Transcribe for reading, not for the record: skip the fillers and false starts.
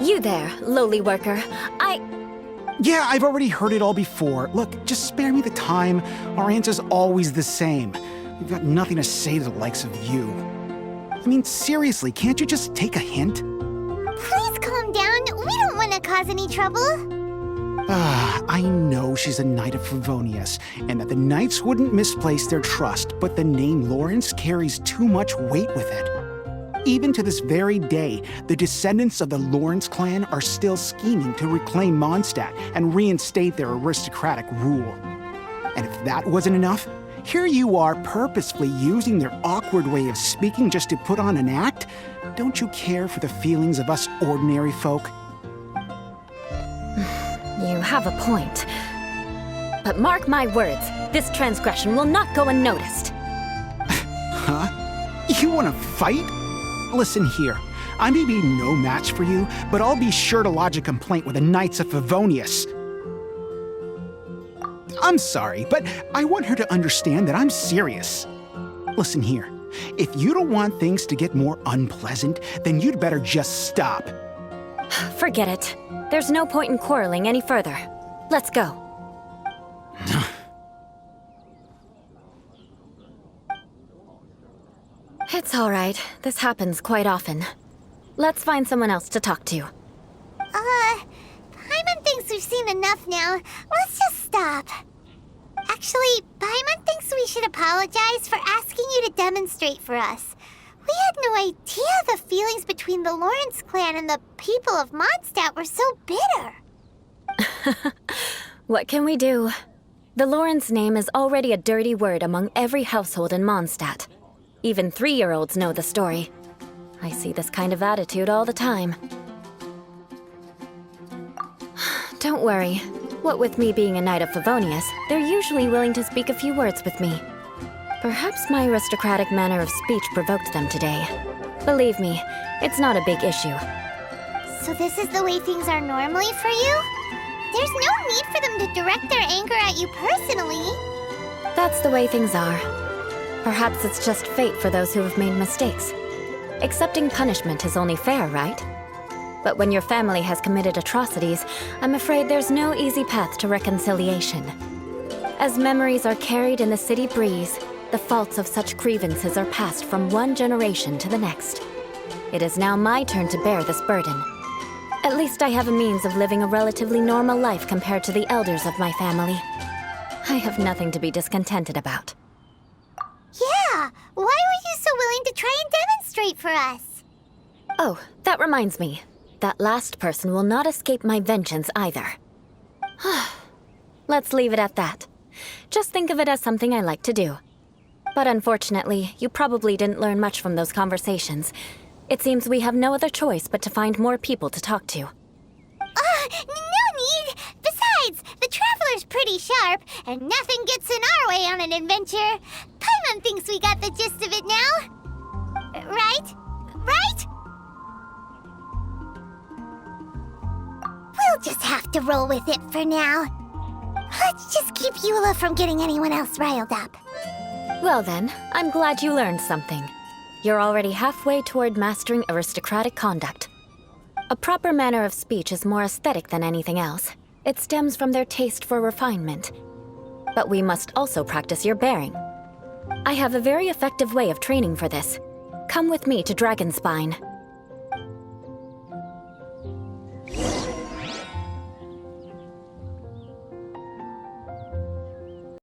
You there, lowly worker. Yeah, I've already heard it all before. Look, just spare me the time. Our answer's always the same. We've got nothing to say to the likes of you. I mean, seriously, can't you just take a hint? Please calm down. We don't want to cause any trouble. I know she's a Knight of Favonius, and that the Knights wouldn't misplace their trust, but the name Lawrence carries too much weight with it. Even to this very day, the descendants of the Lawrence clan are still scheming to reclaim Mondstadt and reinstate their aristocratic rule. And if that wasn't enough, here you are purposefully using their awkward way of speaking just to put on an act? Don't you care for the feelings of us ordinary folk? You have a point. But mark my words, this transgression will not go unnoticed. Huh? You want to fight? Listen here, I may be no match for you, but I'll be sure to lodge a complaint with the Knights of Favonius. I'm sorry, but I want her to understand that I'm serious. Listen here, if you don't want things to get more unpleasant, then you'd better just stop. Forget it. There's no point in quarreling any further. Let's go. It's all right. This happens quite often. Let's find someone else to talk to. Paimon thinks we've seen enough now. Let's just stop. Actually, Paimon thinks we should apologize for asking you to demonstrate for us. We had no idea the feelings between the Lawrence clan and the people of Mondstadt were so bitter. What can we do? The Lawrence name is already a dirty word among every household in Mondstadt. Even 3-year-olds know the story. I see this kind of attitude all the time. Don't worry. What with me being a Knight of Favonius, they're usually willing to speak a few words with me. Perhaps my aristocratic manner of speech provoked them today. Believe me, it's not a big issue. So this is the way things are normally for you? There's no need for them to direct their anger at you personally. That's the way things are. Perhaps it's just fate for those who have made mistakes. Accepting punishment is only fair, right? But when your family has committed atrocities, I'm afraid there's no easy path to reconciliation. As memories are carried in the city breeze, the faults of such grievances are passed from one generation to the next. It is now my turn to bear this burden. At least I have a means of living a relatively normal life compared to the elders of my family. I have nothing to be discontented about. Yeah, why were you so willing to try and demonstrate for us? Oh, that reminds me. That last person will not escape my vengeance either. Let's leave it at that. Just think of it as something I like to do. But unfortunately, you probably didn't learn much from those conversations. It seems we have no other choice but to find more people to talk to. No need! Besides, the Traveler's pretty sharp, and nothing gets in our way on an adventure. Paimon thinks we got the gist of it now. Right? Right? We'll just have to roll with it for now. Let's just keep EULA from getting anyone else riled up. Well then, I'm glad you learned something. You're already halfway toward mastering aristocratic conduct. A proper manner of speech is more aesthetic than anything else. It stems from their taste for refinement. But we must also practice your bearing. I have a very effective way of training for this. Come with me to Dragonspine.